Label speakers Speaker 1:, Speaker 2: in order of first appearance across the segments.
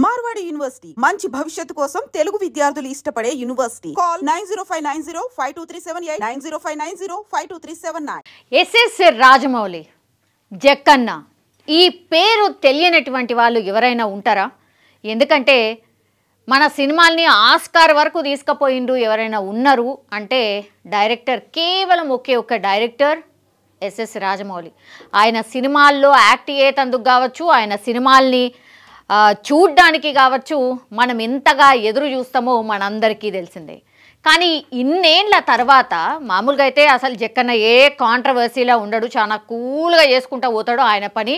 Speaker 1: Marwadi university మంచి భవిష్యత్తు కోసం తెలుగు విద్యార్థులు ఇష్టపడే university. Call 9059052378 9059052379.
Speaker 2: SS Rajamouli, Jakkanna ఈ పేరు తెలియనటువంటి వాళ్ళు ఎవరైనా ఉంటారా? ఎందుకంటే మన సినిమాల్ని ఆస్కార్ వరకు తీసుకుపోయిండు ఎవరైనా ఉన్నారు అంటే డైరెక్టర్, కేవలం ఒక్క డైరెక్టర్ ఎస్ఎస్ రాజమౌళి. ఆయన సినిమాల్లో యాక్ట్ అయ్యేందుకు కావచ్చు, ఆయన సినిమాల్ని చూడ్డానికి కావచ్చు, మనం ఎంతగా ఎదురు చూస్తామో మనందరికీ తెలిసిందే. కానీ ఇన్నేళ్ల తర్వాత మామూలుగా అయితే అసలు జక్కన్న ఏ కాంట్రవర్సీలా ఉండడు, చాలా కూల్గా చేసుకుంటూ పోతాడు ఆయన పని.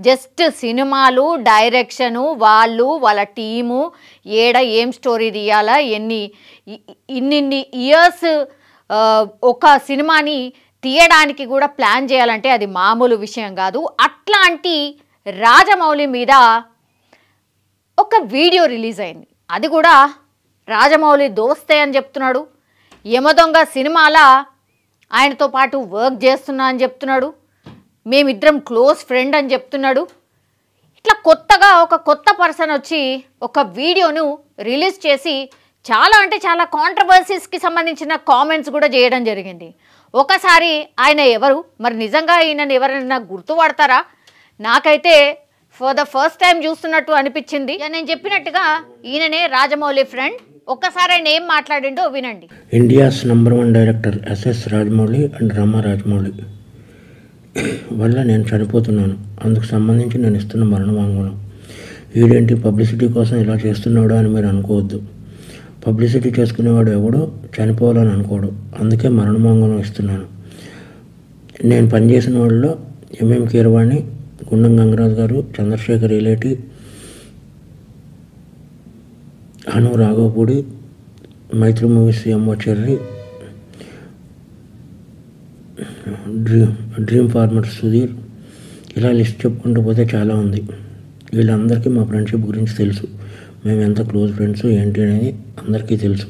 Speaker 2: జస్ట్ సినిమాలు, డైరెక్షను, వాళ్ళ టీము ఏం స్టోరీ తీయాలా, ఇన్ని ఇయర్స్ ఒక సినిమాని తీయడానికి కూడా ప్లాన్ చేయాలంటే అది మామూలు విషయం కాదు. అట్లాంటి రాజమౌళి మీద ఒక వీడియో రిలీజ్ అయింది. అది కూడా రాజమౌళి దోస్తే అని చెప్తున్నాడు, యమదొంగ సినిమాల ఆయనతో పాటు వర్క్ చేస్తున్నా అని చెప్తున్నాడు, మేమిద్దరం క్లోజ్ ఫ్రెండ్ అని చెప్తున్నాడు. ఇట్లా కొత్తగా ఒక కొత్త పర్సన్ వచ్చి ఒక వీడియోను రిలీజ్ చేసి చాలా కాంట్రవర్సీస్కి సంబంధించిన కామెంట్స్ కూడా చేయడం జరిగింది. ఒకసారి ఆయన ఎవరు, మరి నిజంగా ఈయనని ఎవరైనా గుర్తుపడతారా? నాకైతే ఫర్ ద ఫస్ట్ టైం చూస్తున్నట్టు అనిపించింది. నేను చెప్పినట్టుగా ఈయననే రాజమౌళి ఫ్రెండ్. ఒక్కసారి ఆయన ఏం మాట్లాడిండో వినండి.
Speaker 3: India's #1 director SS Rajamouli and Rama Rajamouli వల్ల నేను చనిపోతున్నాను, అందుకు సంబంధించి నేను ఇస్తున్న మరణ వాంగ్మూలం. వీడేంటి పబ్లిసిటీ కోసం ఇలా చేస్తున్నాడు అని మీరు అనుకోవద్దు. పబ్లిసిటీ చేసుకునేవాడు ఎవడో చనిపోవాలని అనుకోడు, అందుకే మరణ వాంగ్మూలం ఇస్తున్నాను. నేను పనిచేసిన వాళ్ళలో MM Keeravani, Gundam Gangaraju garu, Chandrashekhar Yeleti, Anu Raghavapudi, Mythri movies MO Cherry, dream farmer Sudheer, ఇలా లిస్ట్ చెప్పుకుంటూ పోతే చాలా ఉంది. వీళ్ళందరికీ మా ఫ్రెండ్షిప్ గురించి తెలుసు, మేము ఎంత క్లోజ్ ఫ్రెండ్స్ ఏంటి అనేది అందరికీ తెలుసు.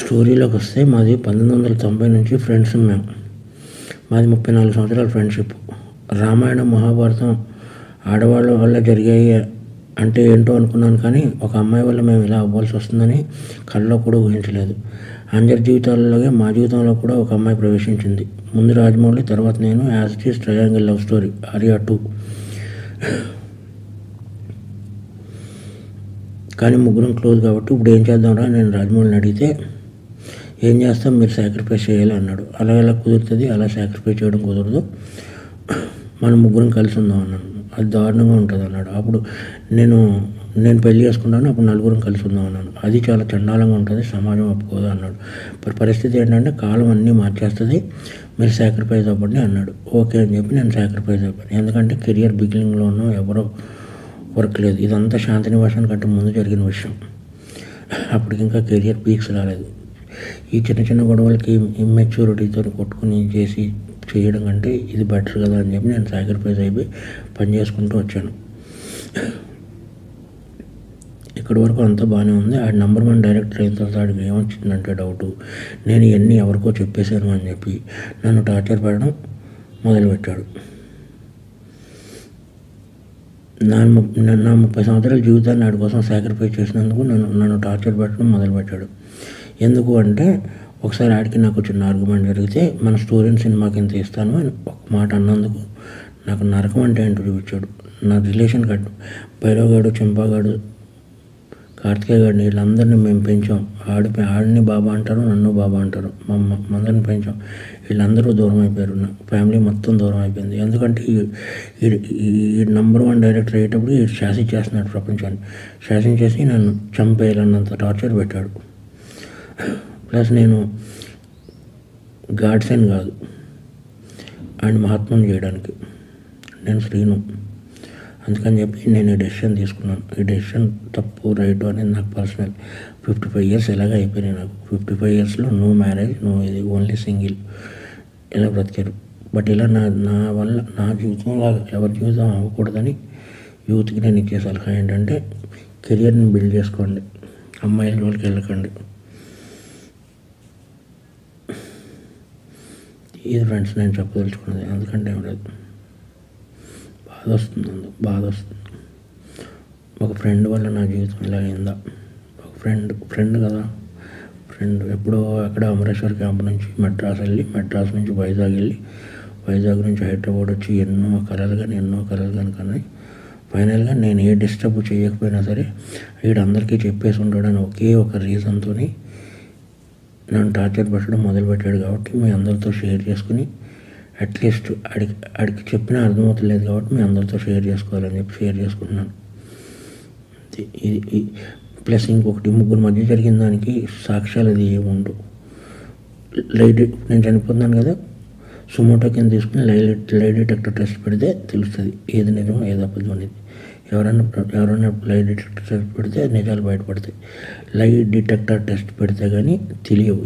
Speaker 3: స్టోరీలోకి వస్తే మాది 1990 నుంచి ఫ్రెండ్స్. మాది 34 సంవత్సరాల ఫ్రెండ్షిప్. రామాయణం, మహాభారతం ఆడవాళ్ళ వల్ల జరిగాయి అంటే ఏంటో అనుకున్నాను, కానీ ఒక అమ్మాయి వల్ల మేము ఇలా అవ్వాల్సి వస్తుందని కళ్ళలో కూడా ఊహించలేదు. అందరి జీవితాలలోనే మా జీవితంలో కూడా ఒక అమ్మాయి ప్రవేశించింది. ముందు రాజమౌళి, తర్వాత నేను. As it is triangle love story, Arya 2. కానీ ముగ్గురం క్లోజ్ కాబట్టి ఇప్పుడు ఏం చేద్దాంరా నేను రాజమౌళిని అడిగితే, ఏం చేస్తాం, మీరు సాక్రిఫైస్ చేయాలి అన్నాడు. అలా ఎలా కుదురుతుంది, అలా సాక్రిఫైస్ చేయడం కుదరదు, మనం ముగ్గురం కలిసి ఉందాం అన్నాను. అది దారుణంగా ఉంటుంది అన్నాడు. అప్పుడు నేను పెళ్లి చేసుకున్నాను, అప్పుడు నలుగురం కలిసి ఉందాం అన్నాను. అది చాలా చండాలంగా ఉంటుంది, సమాజం ఒప్పుకోదు అన్నాడు. పరిస్థితి ఏంటంటే కాలం అన్నీ మార్చేస్తుంది, మీరు సాక్రిఫైస్ అవ్వండి అన్నాడు. ఓకే అని చెప్పి నేను సాక్రిఫైస్ అయిపోయాను. ఎందుకంటే కెరియర్ బిగినింగ్లో ఉన్న ఎవరో వర్క్ లేదు. ఇదంతా శాంతినివాసన్ కంటే ముందు జరిగిన విషయం. అప్పటికి ఇంకా కెరియర్ పీక్స్ రాలేదు. ఈ చిన్న గొడవలకి ఇమ్మెచ్యూరిటీతో కొట్టుకుని చేయడం కంటే ఇది బెటర్ కదా అని చెప్పి నేను సాక్రిఫైస్ అయిపోయి పని చేసుకుంటూ వచ్చాను. ఇక్కడి వరకు అంతా బాగానే ఉంది. ఆ #1 డైరెక్టర్ అయిన తర్వాత ఆడికి ఏమొచ్చిందంటే డౌటు, నేను ఇవన్నీ ఎవరికో చెప్పేశాను అని చెప్పి నన్ను టార్చర్ పెట్టడం మొదలుపెట్టాడు. నా 30 సంవత్సరాల జీవితాన్ని ఆడి కోసం సాక్రిఫైస్ చేసినందుకు నన్ను టార్చర్ పెట్టడం మొదలుపెట్టాడు. ఎందుకు అంటే, ఒకసారి ఆడికి నాకు చిన్న ఆర్గ్యుమెంట్ జరిగితే మన స్టోరీని సినిమాకి ఇంత ఇస్తాను అని ఒక మాట అన్నందుకు నాకు నరకం అంటే ఏంటో చూపించాడు. నా రిలేషన్ కట్టు భైరవగాడు, చెంపాగాడు, కార్తికేయ గాడిని వీళ్ళందరినీ మేము పెంచాం. ఆడిని బాబా అంటారు, నన్ను బాబా అంటారు, అందరిని పెంచాం. వీళ్ళందరూ దూరం అయిపోయారు, నా ఫ్యామిలీ మొత్తం దూరం అయిపోయింది. ఎందుకంటే ఈ #1 డైరెక్టర్ అయ్యేటప్పుడు ఈ శాసించేస్తున్నాడు ప్రపంచాన్ని. శాసించేసి నన్ను చంపేయాలన్నంత టార్చర్ పెట్టాడు. ప్లస్ నేను గాడ్సన్ కాదు, అండ్ మహాత్మను చేయడానికి నేను శ్రీను. అందుకని చెప్పి నేను ఈ డెసిషన్ తీసుకున్నాను. ఈ డెసిషన్ తప్పు రైట్ అనేది నాకు పర్సనల్. 55 ఇయర్స్ ఎలాగ అయిపోయినాయి నాకు. 55 ఇయర్స్లో నో మ్యారేజ్, నో ఇది, ఓన్లీ సింగిల్, ఇలా బ్రతికారు. బట్ ఇలా నా వల్ల నా జీవితంలో ఎవరి జీవితం అవ్వకూడదని యూత్కి నేను ఇచ్చే సలహా ఏంటంటే, కెరియర్ని బిల్డ్ చేసుకోండి, అమ్మాయిల జోలికి వెళ్ళకండి. ఇది ఫ్రెండ్స్ నేను చెప్పదలుచుకున్నది. అందుకంటే ఏం లేదు. బాధ వస్తుంది. ఒక ఫ్రెండ్ వల్ల నా జీవితం ఇలా అయిందా? ఒక ఫ్రెండ్ కదా, ఫ్రెండ్ ఎప్పుడో అక్కడ అమరేశ్వర్ క్యాంప్ నుంచి మెడ్రాస్ వెళ్ళి, మెడ్రాస్ నుంచి వైజాగ్ వెళ్ళి, వైజాగ్ నుంచి హైదరాబాద్ వచ్చి ఎన్నో కలలు కానీ ఫైనల్గా నేను ఏ డిస్టర్బ్ చేయకపోయినా సరే వీడందరికీ చెప్పేసి ఉంటాడని ఒకే ఒక రీజన్తో నన్ను టార్చర్ పెట్టడం మొదలుపెట్టాడు. కాబట్టి మీ అందరితో షేర్ చేసుకుని అట్లీస్ట్ ఆడికి చెప్పినా అర్థమవుతలేదు కాబట్టి మీ అందరితో షేర్ చేసుకోవాలని చెప్పి షేర్ చేసుకుంటున్నాను. ఇది ప్లస్ ఇంకొకటి, ముగ్గురు మధ్య జరిగిన దానికి సాక్ష్యాలు అది ఏముండవు. నేను చనిపోతున్నాను కదా, సుమోటో కింద తీసుకుని లై డిటెక్టర్ టెస్ట్ పెడితే తెలుస్తుంది ఏది నిజం ఏది అబద్ధం అనేది. ఎవరైనా లై డిటెక్టర్ టెస్ట్ పెడితే నిజాలు బయటపడతాయి. లై డిటెక్టర్ టెస్ట్ పెడితే కానీ తెలియవు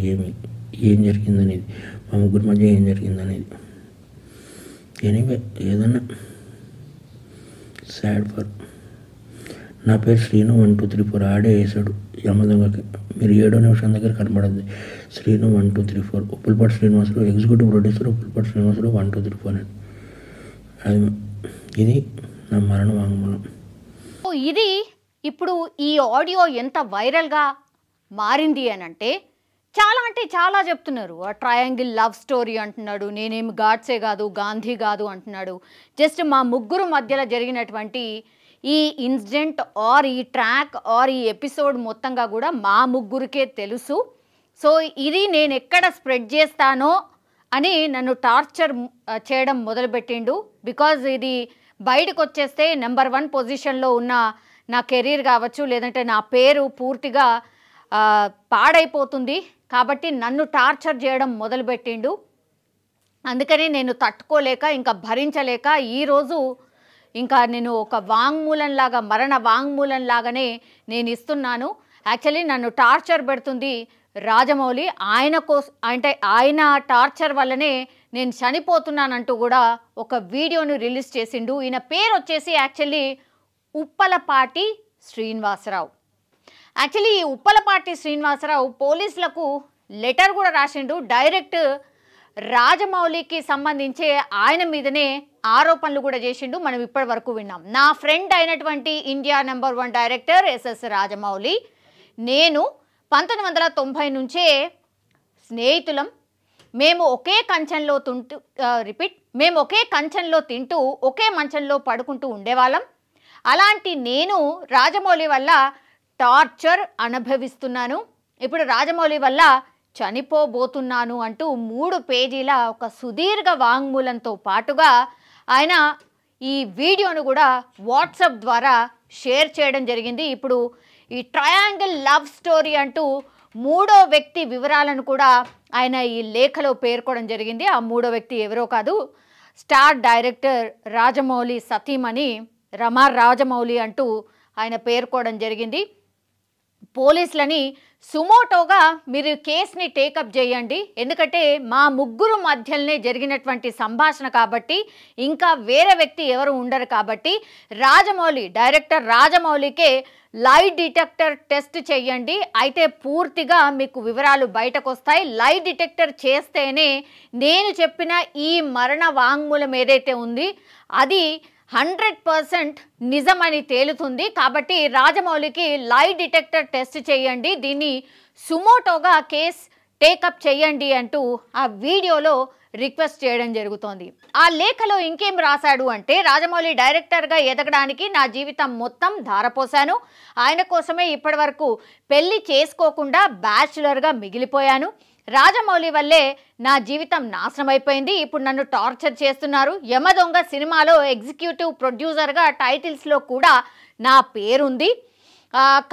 Speaker 3: ఏం జరిగిందనేది, మా ముగ్గురు మధ్య ఏం జరిగిందనేది. ఎనీవే ఏదన్నా సాడ్ ఫర్. నా పేరు శ్రీను 1234 ఆడే వేసాడు యమదొంగకి. మీరు 7వ నిమిషం దగ్గర కనబడద్ది శ్రీను 1234. ఉప్పులపాటి శ్రీనివాసరావు, ఎగ్జిక్యూటివ్ ప్రొడ్యూసర్ ఉప్పులపాటి శ్రీనివాసరావు 1234 అని. అది ఇది నా మరణ వాంగ్మూలం.
Speaker 2: ఇది ఇప్పుడు ఈ ఆడియో ఎంత వైరల్గా మారింది అని అంటే చాలా చెప్తున్నారు. ట్రయాంగిల్ లవ్ స్టోరీ అంటున్నాడు, నేనేమి గాడ్సే కాదు, గాంధీ కాదు అంటున్నాడు. జస్ట్ మా ముగ్గురు మధ్యలో జరిగినటువంటి ఈ ఇన్సిడెంట్ ఆర్ ఈ ట్రాక్ ఆర్ ఈ ఎపిసోడ్ మొత్తంగా కూడా మా ముగ్గురికే తెలుసు. సో ఇది నేను ఎక్కడ స్ప్రెడ్ చేస్తానో అని నన్ను టార్చర్ చేయడం మొదలుపెట్టిండు. బికాజ్ ఇది బయటకు వచ్చేస్తే నెంబర్ 1 పొజిషన్లో ఉన్న నా కెరీర్ కావచ్చు, లేదంటే నా పేరు పూర్తిగా పాడైపోతుంది. కాబట్టి నన్ను టార్చర్ చేయడం మొదలుపెట్టిండు. అందుకని నేను తట్టుకోలేక ఇంకా భరించలేక ఈరోజు ఇంకా నేను ఒక వాంగ్మూలంలాగా, మరణ వాంగ్మూలంలాగానే నేను ఇస్తున్నాను. యాక్చువల్లీ నన్ను టార్చర్ పెడుతుంది రాజమౌళి. ఆయన టార్చర్ వల్లనే నేను చనిపోతున్నానంటూ కూడా ఒక వీడియోను రిలీజ్ చేసిండు. ఈయన పేరు వచ్చేసి యాక్చువల్లీ ఉప్పలపాటి శ్రీనివాసరావు. యాక్చువల్లీ ఈ ఉప్పలపాటి శ్రీనివాసరావు పోలీసులకు లెటర్ కూడా రాసిండు. డైరెక్ట్ రాజమౌళికి సంబంధించి ఆయన మీదనే ఆరోపణలు కూడా చేసిండు. మనం ఇప్పటి వరకు విన్నాం. నా ఫ్రెండ్ అయినటువంటి India number 1 director SS Rajamouli, నేను 1990 నుంచే స్నేహితులం. మేము ఒకే కంచంలో తింటూ ఒకే మంచంలో పడుకుంటూ ఉండేవాళ్ళం. అలాంటి నేను రాజమౌళి వల్ల టార్చర్ అనుభవిస్తున్నాను. ఇప్పుడు రాజమౌళి వల్ల చనిపోబోతున్నాను అంటూ 3 పేజీల ఒక సుదీర్ఘ వాంగ్మూలంతో పాటుగా ఆయన ఈ వీడియోను కూడా వాట్సాప్ ద్వారా షేర్ చేయడం జరిగింది. ఇప్పుడు ఈ ట్రయాంగిల్ లవ్ స్టోరీ అంటూ 3వ వ్యక్తి వివరాలను కూడా ఆయన ఈ లేఖలో పేర్కొనడం జరిగింది. ఆ 3వ వ్యక్తి ఎవరో కాదు, స్టార్ డైరెక్టర్ రాజమౌళి సతీమణి రమా రాజమౌళి అంటూ ఆయన పేర్కోవడం జరిగింది. పోలీసులని సుమోటోగా మీరు కేసుని టేకప్ చేయండి, ఎందుకంటే మా ముగ్గురు మధ్యలోనే జరిగినటువంటి సంభాషణ కాబట్టి ఇంకా వేరే వ్యక్తి ఎవరు ఉండరు కాబట్టి డైరెక్టర్ రాజమౌళికే లై డిటెక్టర్ టెస్ట్ చేయండి. అయితే పూర్తిగా మీకు వివరాలు బయటకు వస్తాయి. లై డిటెక్టర్ చేస్తేనే నేను చెప్పిన ఈ మరణ వాంగ్మూలం ఏదైతే ఉంది అది 100% నిజమని తేలుతుంది. కాబట్టి రాజమౌళికి లై డిటెక్టర్ టెస్ట్ చేయండి, దీన్ని సుమోటోగా కేస్ టేకప్ చేయండి అంటూ ఆ వీడియోలో రిక్వెస్ట్ చేయడం జరుగుతోంది. ఆ లేఖలో ఇంకేం రాశాడు అంటే, రాజమౌళి డైరెక్టర్గా ఎదగడానికి నా జీవితం మొత్తం ధారపోశాను. ఆయన కోసమే ఇప్పటి వరకు పెళ్లి చేసుకోకుండా బ్యాచులర్గా మిగిలిపోయాను. రాజమౌళి వల్లే నా జీవితం నాశనమైపోయింది. ఇప్పుడు నన్ను టార్చర్ చేస్తున్నారు. యమదొంగ సినిమాలో ఎగ్జిక్యూటివ్ ప్రొడ్యూసర్గా టైటిల్స్లో కూడా నా పేరుంది,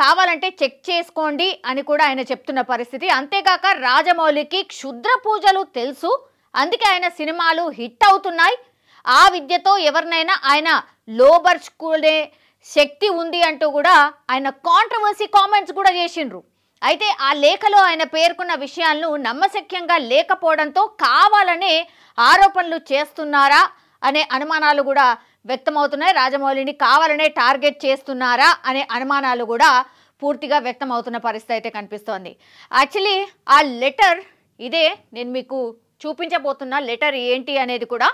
Speaker 2: కావాలంటే చెక్ చేసుకోండి అని కూడా ఆయన చెప్తున్న పరిస్థితి. అంతేకాక రాజమౌళికి క్షుద్ర పూజలు తెలుసు, అందుకే ఆయన సినిమాలు హిట్ అవుతున్నాయి. ఆ విద్యతో ఎవరినైనా ఆయన లోబర్చుకునే శక్తి ఉంది అంటూ కూడా ఆయన కాంట్రవర్సీ కామెంట్స్ కూడా చేసిండ్రు. అయితే ఆ లేఖలో ఆయన పేర్కొన్న విషయాలను నమ్మశక్యంగా లేకపోవడంతో కావాలనే ఆరోపణలు చేస్తున్నారా అనే అనుమానాలు కూడా వ్యక్తమవుతున్నాయి. రాజమౌళిని కావాలనే టార్గెట్ చేస్తున్నారా అనే అనుమానాలు కూడా పూర్తిగా వ్యక్తమవుతున్న పరిస్థితి అయితే కనిపిస్తోంది. యాక్చువల్లీ ఆ లెటర్ ఇదే, నేను మీకు చూపించబోతున్న లెటర్ ఏంటి అనేది కూడా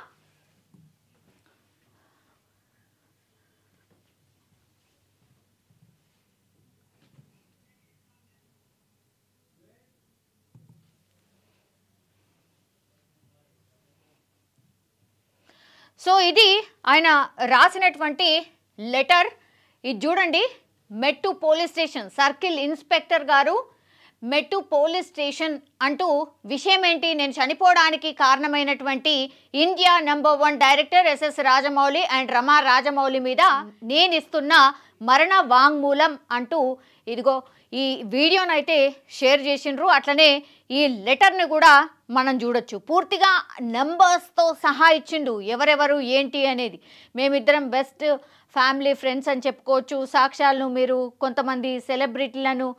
Speaker 2: సో ఇది ఆయన రాసినటువంటి లెటర్. ఇది చూడండి, మెట్టు పోలీస్ స్టేషన్ సర్కిల్ ఇన్స్పెక్టర్ గారు, మెట్టు పోలీస్ స్టేషన్ అంటూ విషయం ఏంటి, నేను చనిపోవడానికి కారణమైనటువంటి India #1 director SS Rajamouli and Rama Rajamouli మీద నేను ఇస్తున్న మరణ వాంగ్మూలం అంటూ ఇదిగో ఈ వీడియోనైతే షేర్ చేసిండ్రు. అట్లనే ఈ లెటర్ని కూడా మనం చూడొచ్చు. పూర్తిగా నెంబర్స్తో సహా ఇచ్చిండు, ఎవరెవరు ఏంటి అనేది. మేమిద్దరం బెస్ట్ ఫ్యామిలీ ఫ్రెండ్స్ అని చెప్పుకోవచ్చు. సాక్ష్యాలను మీరు కొంతమంది సెలబ్రిటీలను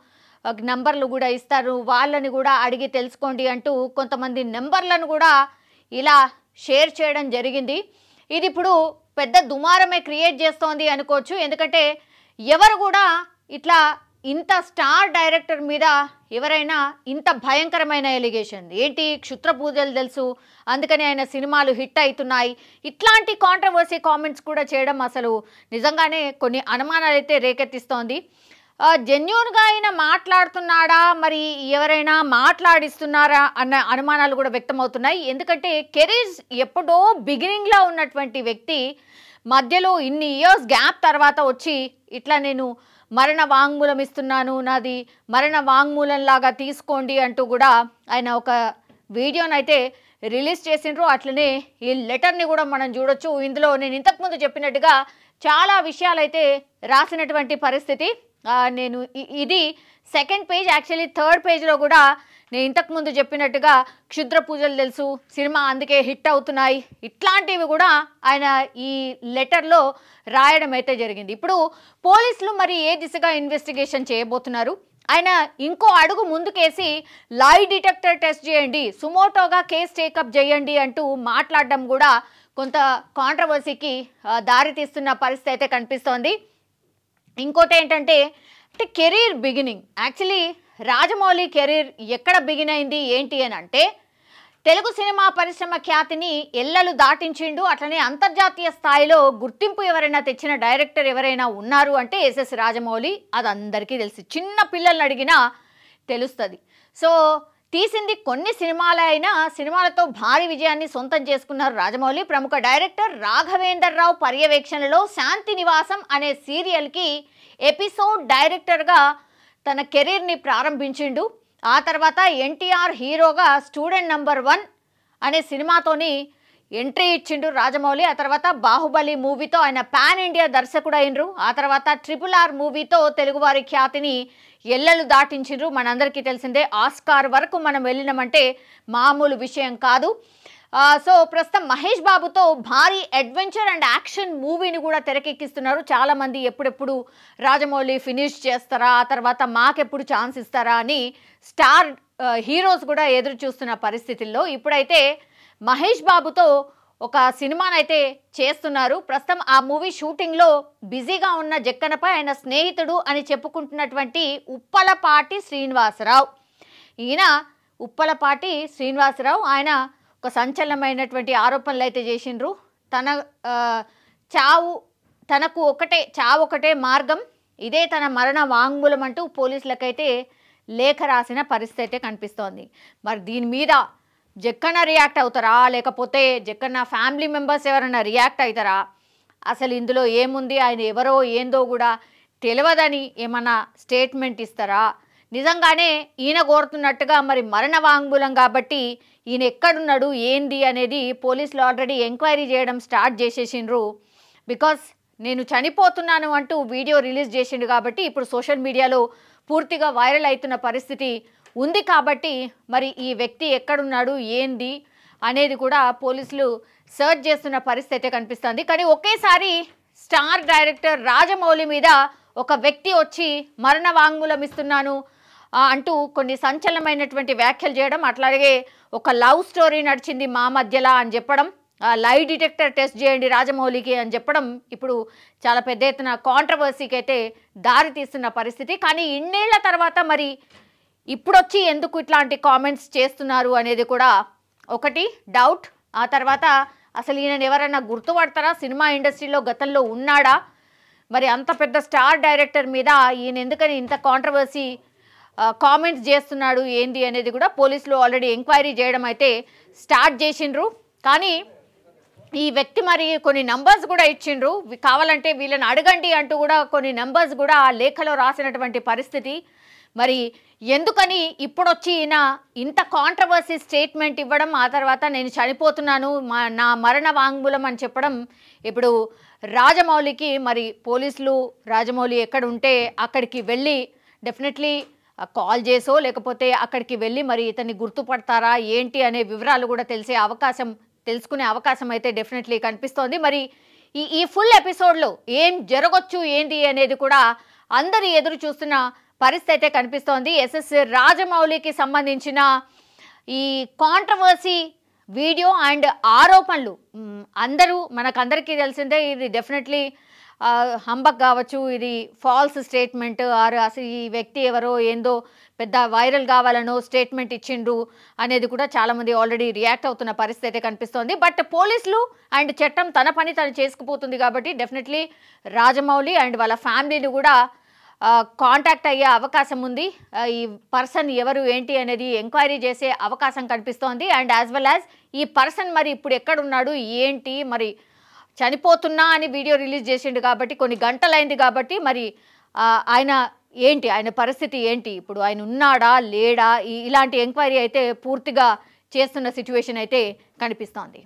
Speaker 2: నంబర్లు కూడా ఇస్తారు, వాళ్ళని కూడా అడిగి తెలుసుకోండి అంటూ కొంతమంది నెంబర్లను కూడా ఇలా షేర్ చేయడం జరిగింది. ఇది ఇప్పుడు పెద్ద దుమారమే క్రియేట్ చేస్తోంది అనుకోవచ్చు. ఎందుకంటే ఎవరు కూడా ఇట్లా ఇంత స్టార్ డైరెక్టర్ మీద ఎవరైనా ఇంత భయంకరమైన ఎలిగేషన్ ఏంటి, క్షుద్ర పూజలు తెలుసు అందుకని ఆయన సినిమాలు హిట్ అవుతున్నాయి, ఇట్లాంటి కాంట్రవర్సీ కామెంట్స్ కూడా చేయడం అసలు నిజంగానే కొన్ని అనుమానాలు అయితే రేకెత్తిస్తోంది. జెన్యూన్గా ఆయన మాట్లాడుతున్నాడా, మరి ఎవరైనా మాట్లాడిస్తున్నారా అన్న అనుమానాలు కూడా వ్యక్తమవుతున్నాయి. ఎందుకంటే కెరీర్ ఎప్పుడో బిగినింగ్లో ఉన్నటువంటి వ్యక్తి మధ్యలో ఇన్ని ఇయర్స్ గ్యాప్ తర్వాత వచ్చి ఇట్లా నేను మరణ వాంగ్మూలం ఇస్తున్నాను, నాది మరణ వాంగ్మూలం లాగా తీసుకోండి అంటూ కూడా ఆయన ఒక వీడియోనైతే రిలీజ్ చేసిండ్రు. అట్లనే ఈ లెటర్ని కూడా మనం చూడొచ్చు. ఇందులో నేను ఇంతకుముందు చెప్పినట్టుగా చాలా విషయాలైతే రాసినటువంటి పరిస్థితి. నేను ఇది సెకండ్ పేజ్, యాక్చువల్లీ థర్డ్ పేజ్లో కూడా నేను ఇంతకుముందు చెప్పినట్టుగా క్షుద్ర పూజలు తెలుసు, సినిమా అందుకే హిట్ అవుతున్నాయి, ఇట్లాంటివి కూడా ఆయన ఈ లెటర్లో రాయడం అయితే జరిగింది. ఇప్పుడు పోలీసులు మరి ఏ దిశగా ఇన్వెస్టిగేషన్ చేయబోతున్నారు, ఆయన ఇంకో అడుగు ముందుకేసి లై డిటెక్టర్ టెస్ట్ చేయండి, సుమోటోగా కేసు టేకప్ చేయండి అంటూ మాట్లాడడం కూడా కొంత కాంట్రవర్సీకి దారితీస్తున్న పరిస్థితి అయితే కనిపిస్తోంది. ఇంకోటి ఏంటంటే career beginning, actually Rajamouli career ఎక్కడ బిగిన్ అయింది ఏంటి అని అంటే తెలుగు సినిమా పరిశ్రమ ఖ్యాతిని ఎల్లలు దాటించిండు. అట్లనే అంతర్జాతీయ స్థాయిలో గుర్తింపు ఎవరైనా తెచ్చిన డైరెక్టర్ ఎవరైనా ఉన్నారు అంటే ఎస్ఎస్ రాజమౌళి. అది అందరికీ తెలుసు, చిన్న పిల్లల్ని అడిగినా తెలుస్తుంది. సో తీసింది కొన్ని సినిమాలే అయినా సినిమాలతో భారీ విజయాన్ని సొంతం చేసుకున్నారు రాజమౌళి. ప్రముఖ డైరెక్టర్ రాఘవేందర్ రావు పర్యవేక్షణలో శాంతి నివాసం అనే సీరియల్కి ఎపిసోడ్ డైరెక్టర్గా తన కెరీర్ని ప్రారంభించిండు. ఆ తర్వాత ఎన్టీఆర్ హీరోగా స్టూడెంట్ #1 అనే సినిమాతోని ఎంట్రీ ఇచ్చిండు రాజమౌళి. ఆ తర్వాత బాహుబలి మూవీతో ఆయన పాన్ ఇండియా దర్శకుడు అయినరు. ఆ తర్వాత RRR మూవీతో తెలుగువారి ఖ్యాతిని ఎల్లలు దాటించిండ్రు. మనందరికీ తెలిసిందే, ఆస్కార్ వరకు మనం వెళ్ళినామంటే మామూలు విషయం కాదు. సో ప్రస్తుతం మహేష్ బాబుతో భారీ అడ్వెంచర్ అండ్ యాక్షన్ మూవీని కూడా తెరకెక్కిస్తున్నారు. చాలామంది ఎప్పుడెప్పుడు రాజమౌళి ఫినిష్ చేస్తారా, ఆ తర్వాత మాకెప్పుడు ఛాన్స్ ఇస్తారా అని స్టార్ హీరోస్ కూడా ఎదురు చూస్తున్న పరిస్థితుల్లో ఇప్పుడైతే మహేష్ బాబుతో ఒక సినిమానైతే చేస్తున్నారు. ప్రస్తుతం ఆ మూవీ షూటింగ్లో బిజీగా ఉన్న జక్కన్నపై ఆయన స్నేహితుడు అని చెప్పుకుంటున్నటువంటి ఉప్పలపాటి శ్రీనివాసరావు, ఈయన ఉప్పలపాటి శ్రీనివాసరావు ఆయన ఒక సంచలనమైనటువంటి ఆరోపణలు అయితే చేసిండ్రు. తనకు చావు ఒకటే మార్గం, ఇదే తన మరణ వాంగ్మూలం అంటూ పోలీసులకైతే లేఖ రాసిన పరిస్థితి అయితే కనిపిస్తోంది. మరి దీని మీద జక్కన్న రియాక్ట్ అవుతారా, లేకపోతే జక్కన్న ఫ్యామిలీ మెంబర్స్ ఎవరైనా రియాక్ట్ అవుతారా, అసలు ఇందులో ఏముంది, ఆయన ఎవరో ఏందో కూడా తెలియదని ఏమన్నా స్టేట్మెంట్ ఇస్తారా, నిజంగానే ఈయన కోరుతున్నట్టుగా మరి మరణ వాంగ్మూలం కాబట్టి ఈయన ఎక్కడున్నాడు ఏంది అనేది పోలీసులు ఆల్రెడీ ఎంక్వైరీ చేయడం స్టార్ట్ చేసేసిండ్రు. బికాస్ నేను చనిపోతున్నాను అంటూ వీడియో రిలీజ్ చేసిండు కాబట్టి ఇప్పుడు సోషల్ మీడియాలో పూర్తిగా వైరల్ అవుతున్న పరిస్థితి ఉంది. కాబట్టి మరి ఈ వ్యక్తి ఎక్కడున్నాడు ఏంది అనేది కూడా పోలీసులు సర్చ్ చేస్తున్న పరిస్థితి అయితే కనిపిస్తుంది. కానీ ఒకేసారి స్టార్ డైరెక్టర్ రాజమౌళి మీద ఒక వ్యక్తి వచ్చి మరణ వాంగ్మూలం ఇస్తున్నాను అంటూ కొన్ని సంచలనమైనటువంటి వ్యాఖ్యలు చేయడం, అట్లాగే ఒక లవ్ స్టోరీ నడిచింది మా మధ్యలా అని చెప్పడం, లై డిటెక్టర్ టెస్ట్ చేయండి రాజమౌళికి అని చెప్పడం ఇప్పుడు చాలా పెద్ద ఎత్తున కాంట్రవర్సీకి అయితే దారి తీస్తున్న పరిస్థితి. కానీ ఇన్నేళ్ల తర్వాత మరి ఇప్పుడొచ్చి ఎందుకు ఇట్లాంటి కామెంట్స్ చేస్తున్నారు అనేది కూడా ఒకటి డౌట్. ఆ తర్వాత అసలు ఈయన ఎవరైనా గుర్తుపడతారా, సినిమా ఇండస్ట్రీలో గతంలో ఉన్నాడా, మరి అంత పెద్ద స్టార్ డైరెక్టర్ మీద ఈయన ఎందుకని ఇంత కాంట్రవర్సీ కామెంట్స్ చేస్తున్నాడు ఏంది అనేది కూడా పోలీసులు ఆల్రెడీ ఎంక్వైరీ చేయడం అయితే స్టార్ట్ చేసిండ్రు. కానీ ఈ వ్యక్తి మరి కొన్ని నంబర్స్ కూడా ఇచ్చిండ్రు, కావాలంటే వీళ్ళని అడగండి అంటూ కూడా కొన్ని నంబర్స్ కూడా ఆ లేఖలో రాసినటువంటి పరిస్థితి. మరి ఎందుకని ఇప్పుడొచ్చి ఈయన ఇంత కాంట్రవర్సీ స్టేట్మెంట్ ఇవ్వడం, ఆ తర్వాత నేను చనిపోతున్నాను నా మరణ వాంగ్మూలం అని చెప్పడం, ఇప్పుడు రాజమౌళికి మరి పోలీసులు రాజమౌళి ఎక్కడ ఉంటే అక్కడికి వెళ్ళి డెఫినెట్లీ కాల్ చేసో లేకపోతే అక్కడికి వెళ్ళి మరి ఇతన్ని గుర్తుపడతారా ఏంటి అనే వివరాలు కూడా తెలుసుకునే అవకాశం అయితే డెఫినెట్లీ కనిపిస్తోంది. మరి ఈ ఫుల్ ఎపిసోడ్లో ఏం జరగొచ్చు ఏంటి అనేది కూడా అందరి ఎదురు చూస్తున్న పరిస్థితి అయితే కనిపిస్తోంది. ఎస్ఎస్ రాజమౌళికి సంబంధించిన ఈ కాంట్రవర్సీ వీడియో అండ్ ఆరోపణలు మనకందరికీ తెలిసిందే. ఇది డెఫినెట్లీ హంబక్ కావచ్చు, ఇది ఫాల్స్ స్టేట్మెంట్, అసలు ఈ వ్యక్తి ఎవరో ఏందో పెద్ద వైరల్ కావాలనో స్టేట్మెంట్ ఇచ్చిండ్రు అనేది కూడా చాలామంది ఆల్రెడీ రియాక్ట్ అవుతున్న పరిస్థితి అయితే కనిపిస్తోంది. బట్ పోలీసులు అండ్ చట్టం తన పని తను చేసుకుపోతుంది కాబట్టి డెఫినెట్లీ రాజమౌళి అండ్ వాళ్ళ ఫ్యామిలీని కూడా కాంటాక్ట్ అయ్యే అవకాశం ఉంది. ఈ పర్సన్ ఎవరు ఏంటి అనేది ఎంక్వైరీ చేసే అవకాశం కనిపిస్తోంది. అండ్ యాజ్ వెల్ యాజ్ ఈ పర్సన్ మరి ఇప్పుడు ఎక్కడున్నాడు ఏంటి, మరి చనిపోతున్నా అని వీడియో రిలీజ్ చేసిండు కాబట్టి కొన్ని గంటలైంది కాబట్టి మరి ఆయన పరిస్థితి ఏంటి, ఇప్పుడు ఆయన ఉన్నాడా లేడా, ఇలాంటి ఎంక్వైరీ అయితే పూర్తిగా చేస్తున్న సిచ్యువేషన్ అయితే కనిపిస్తోంది.